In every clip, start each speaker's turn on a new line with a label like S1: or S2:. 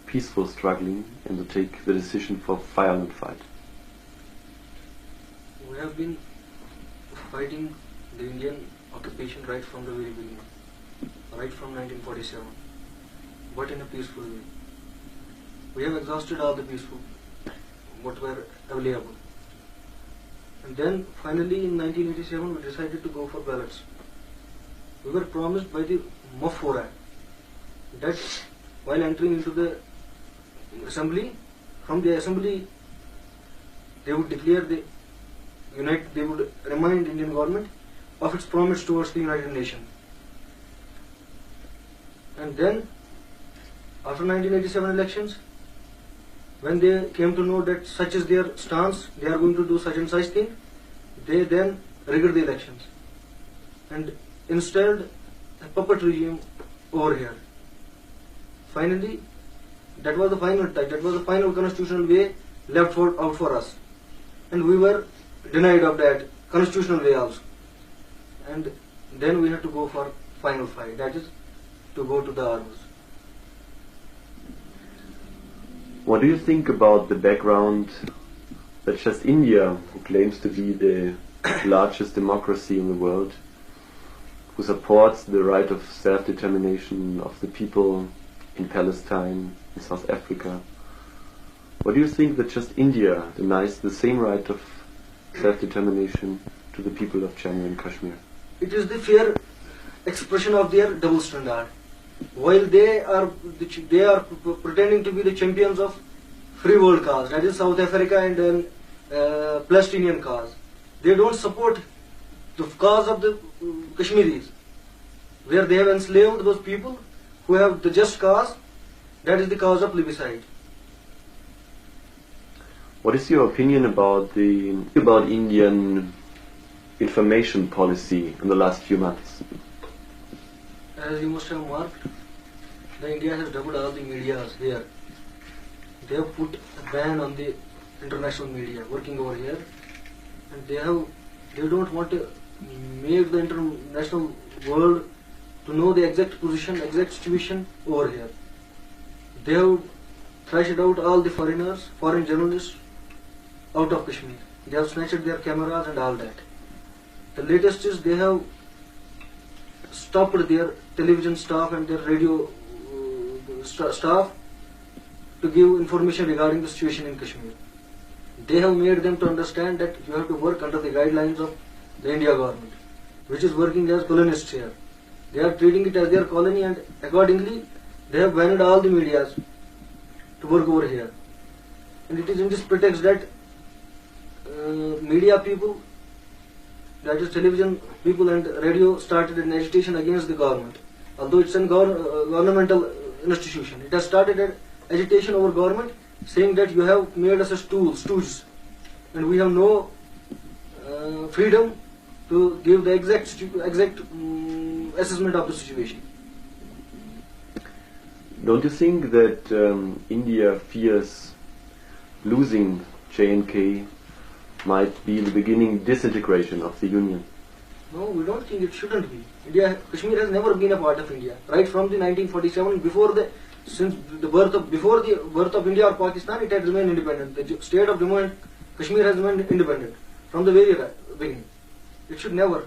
S1: peaceful struggling and to take the decision for violent fight?
S2: We have been fighting the Indian occupation right from the very beginning, right from 1947, but in a peaceful way. We have exhausted all the peaceful what were available. And then finally in 1987 we decided to go for ballots. We were promised by the MUF4 Act that while entering into the assembly, from the assembly they would declare they would remind Indian government of its promise towards the United Nations. And then after 1987 elections, when they came to know that such is their stance, they are going to do such and such thing, they then rigged the elections and installed a puppet regime over here. Finally, that was the final touch, that was the final constitutional way left out for us. And we were denied of that constitutional way also. And then we had to go for final fight, that is to go to the arms.
S1: What do you think about the background that just India, who claims to be the largest democracy in the world, who supports the right of self-determination of the people in Palestine, in South Africa, what do you think that just India denies the same right of self-determination to the people of Jammu and Kashmir?
S2: It is the fair expression of their double standard. While they are pretending to be the champions of free world cause, that is South Africa and then Palestinian cause, they don't support the cause of the Kashmiris, where they have enslaved those people who have the just cause, that is the cause of plebiscite.
S1: What is your opinion about Indian information policy in the last few months?
S2: As you must have marked, the India has doubled all the medias here. They have put a ban on the international media working over here, and they don't want to make the international world to know the exact position, exact situation over here. They have thrashed out all the foreign journalists out of Kashmir. They have snatched their cameras and all that. The latest is they have stopped their television staff and their radio staff to give information regarding the situation in Kashmir. They have made them to understand that you have to work under the guidelines of the India government, which is working as colonists here. They are treating it as their colony, and accordingly they have banned all the medias to work over here. And it is in this pretext that media people, that is television people and radio, started an agitation against the government. Although it's a governmental institution, it has started an agitation over government, saying that you have made us as stooges, and we have no freedom to give the exact assessment of the situation.
S1: Don't you think that India fears losing J&K might be the beginning disintegration of the Union?
S2: No, we don't think it shouldn't be. Kashmir has never been a part of India. Right from the 1947, before the birth of India or Pakistan, it had remained independent. The state of Jammu and Kashmir has remained independent from the very beginning. It should never.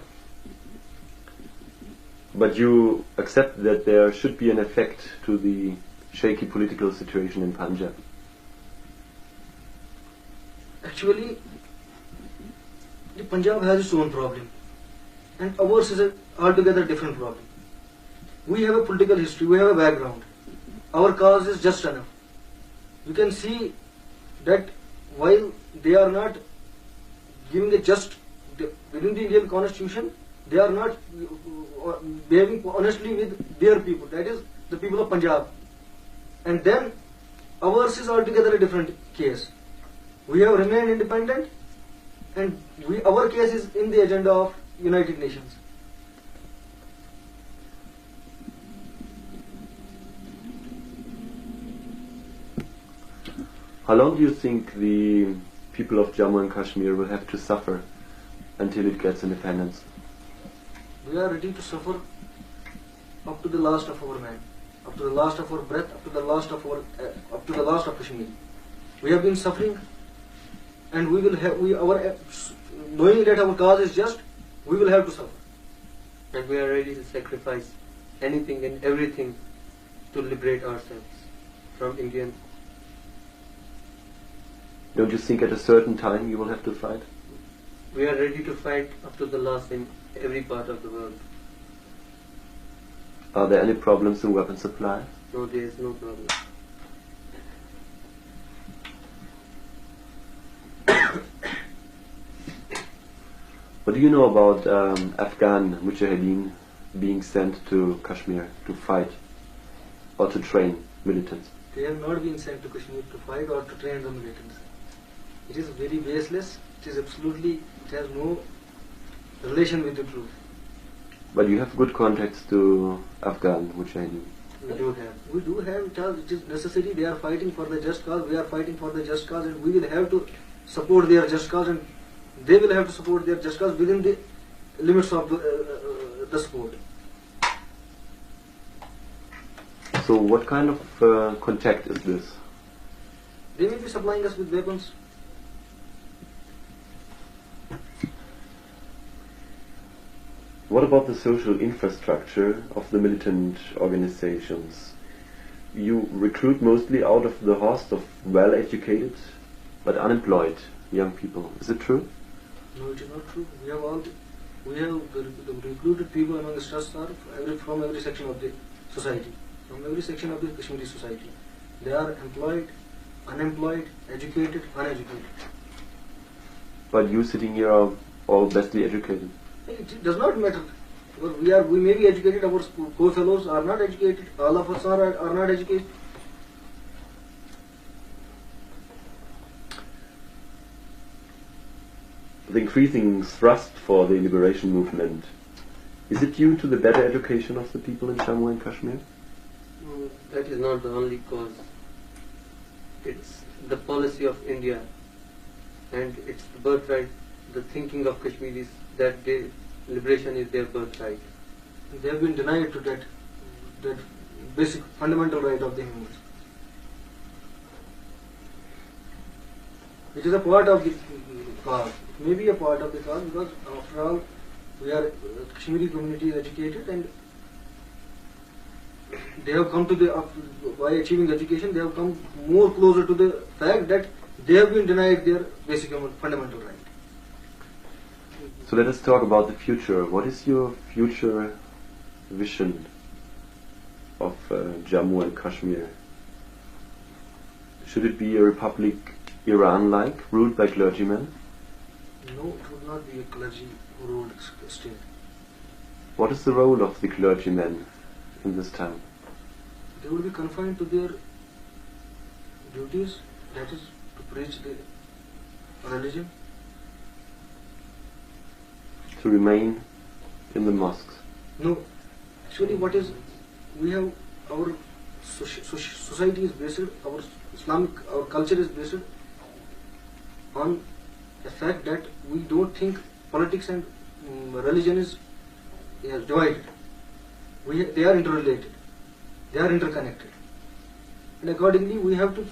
S1: But you accept that there should be an effect to the shaky political situation in Punjab?
S2: Actually, the Punjab has its own problem, and ours is an altogether different problem. We have a political history, we have a background. Our cause is just enough. You can see that while they are not giving a just, within the Indian constitution, they are not behaving honestly with their people, that is the people of Punjab. And then ours is altogether a different case. We have remained independent, and our case is in the agenda of United Nations.
S1: How long do you think the people of Jammu and Kashmir will have to suffer until it gets independence?
S2: We are ready to suffer up to the last of our man. up to the last of our breath, up to the last of Kashmir. We have been suffering, and we will have knowing that our cause is just, we will have to suffer.
S3: And we are ready to sacrifice anything and everything to liberate ourselves from Indian.
S1: Don't you think at a certain time you will have to fight?
S3: We are ready to fight up to the last in every part of the world.
S1: Are there any problems in weapon supply?
S3: No, there is no problem.
S1: What do you know about Afghan Mujahideen being sent to Kashmir to fight or to train militants?
S2: They have not been sent to Kashmir to fight or to train the militants. It is very baseless. It is absolutely, it has no relation with the truth.
S1: But you have good contacts to Afghan Mujahideen.
S3: We do have.
S2: We do have, it is necessary. They are fighting for the just cause. We are fighting for the just cause, and we will have to support their just cause, and they will have to support their just cause within the limits of the sport.
S1: So what kind of contact is this?
S2: They may be supplying us with weapons.
S1: What about the social infrastructure of the militant organizations? You recruit mostly out of the host of well-educated but unemployed young people. Is it true?
S2: No, it is not true. We have the recruited people amongst us are from every section of the society, from every section of the Kashmiri society. They are employed, unemployed, educated, uneducated.
S1: But you sitting here are all bestly educated.
S2: It does not matter. We may be educated, our co-fellows are not educated, all of us are not educated.
S1: The increasing thrust for the liberation movement, is it due to the better education of the people in Jammu and Kashmir?
S3: No, that is not the only cause. It's the policy of India, and it's the birthright, the thinking of Kashmiris that liberation is their birthright.
S2: They have been denied to that basic fundamental right of the humans. It is a part of the cause. It may be a part of the cause because after all, Kashmiri community is educated, and they have come to by achieving education, they have come more closer to the fact that they have been denied their basic fundamental right.
S1: So let us talk about the future. What is your future vision of Jammu and Kashmir? Should it be a republic Iran-like, ruled by clergymen?
S2: No, it would not be a clergy-ruled state.
S1: What is the role of the clergymen in this town?
S2: They would be confined to their duties, that is, to preach the religion.
S1: To remain in the mosques?
S2: No, actually we have our society is based, our culture is based on the fact that we don't think politics and religion is divided. They are interrelated, they are interconnected, and accordingly we have to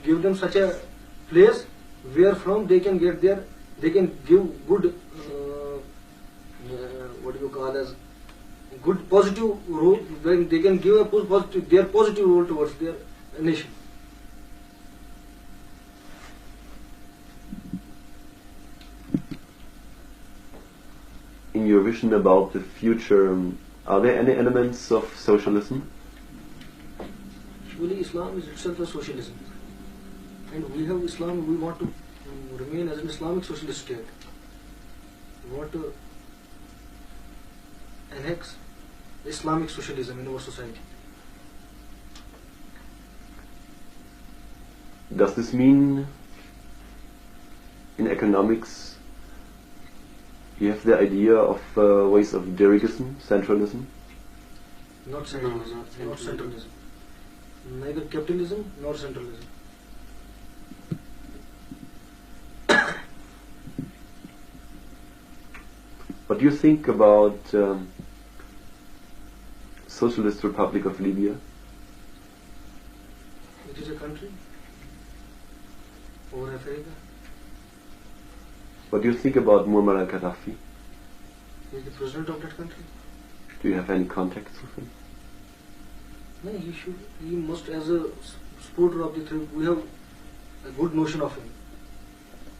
S2: give them such a place where from they can give good good positive role, when they can give their positive role towards their nation.
S1: In your vision about the future, are there any elements of socialism?
S2: Surely Islam is itself a socialism, and we have Islam. We want to remain as an Islamic socialist state. We want to annex Islamic socialism in our society.
S1: Does this mean in economics you have the idea of ways of dirigism, centralism?
S2: Not centralism. Not centralism. Neither capitalism nor centralism.
S1: What do you think about Socialist Republic of Libya?
S2: It is a country over Africa.
S1: What do you think about Muammar al-Gaddafi?
S2: He is the president of that country.
S1: Do you have any contacts with him?
S2: No, he must, as a supporter of the three, we have a good notion of him.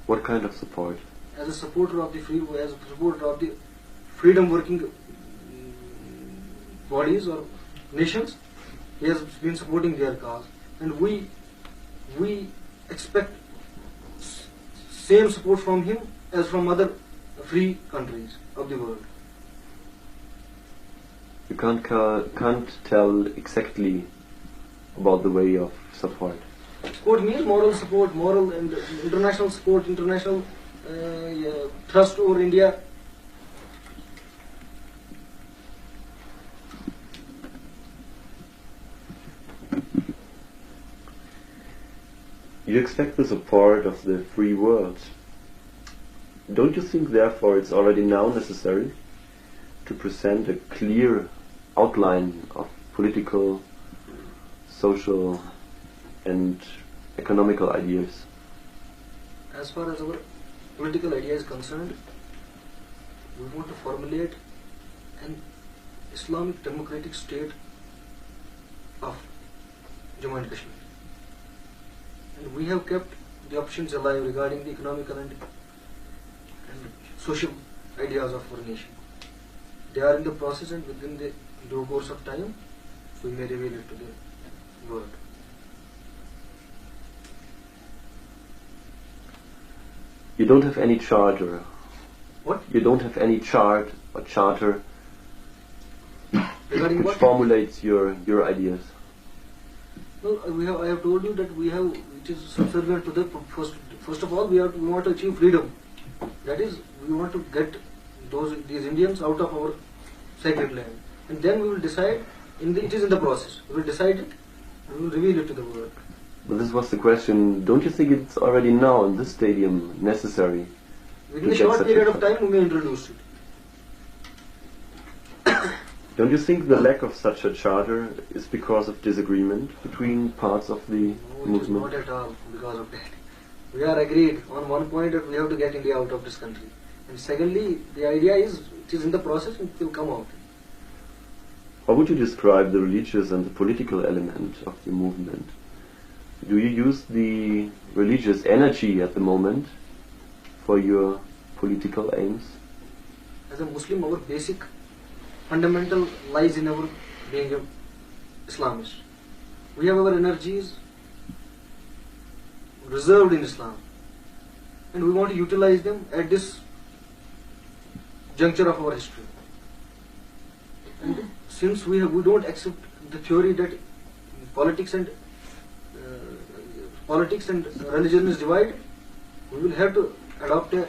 S1: What kind of support?
S2: As a supporter of the freedom working bodies or nations, he has been supporting their cause, and we expect same support from him as from other free countries of the world.
S1: You can't tell exactly about the way of support.
S2: Support means moral support, moral and international support, international thrust over India.
S1: You expect the support of the free world. Don't you think, therefore, it's already now necessary to present a clear outline of political, social, and economical ideas?
S2: As far as our political idea is concerned, we want to formulate an Islamic democratic state of Jammu and Kashmir. And we have kept the options alive regarding the economical and social ideas of our nation. They are in the process, and within the due course of time, we may reveal it to the world.
S1: You don't have any charter.
S2: What?
S1: You don't have any chart or charter
S2: Regarding
S1: which
S2: what?
S1: formulates your ideas.
S2: Well, I have told you that it is subservient to the first of all, we want to achieve freedom. That is, we want to get these Indians out of our sacred land, and then we will decide. It is in the process. We will decide it. We will reveal it to the world.
S1: But this was the question. Don't you think it's already now in this stadium necessary?
S2: Within a
S1: get
S2: short
S1: such
S2: period
S1: a-
S2: of time, we may introduce it.
S1: Don't you think the lack of such a charter is because of disagreement between parts of the
S2: No, it is
S1: movement?
S2: not at all because of that. We are agreed on one point that we have to get India out of this country. And secondly, the idea is it is in the process and it will come out.
S1: How would you describe the religious and the political element of the movement? Do you use the religious energy at the moment for your political aims?
S2: As a Muslim, our basic fundamental lies in our being an Islamist. We have our energies reserved in Islam, and we want to utilize them at this juncture of our history. And since we don't accept the theory that politics and religion is divided, we will have to adopt a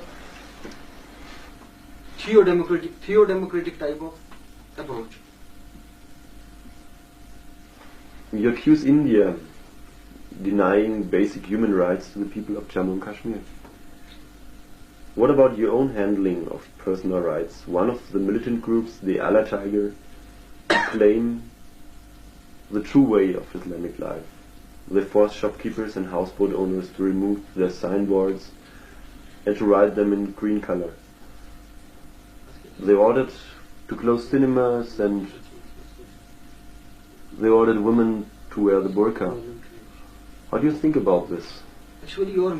S2: theo-democratic type of approach.
S1: You accuse India denying basic human rights to the people of Jammu and Kashmir. What about your own handling of personal rights? One of the militant groups, the Allah Tiger, claim the true way of Islamic life. They force shopkeepers and houseboat owners to remove their signboards and to write them in green color. They ordered to close cinemas and they ordered women to wear the burqa. How do you think about this?
S2: Actually, you are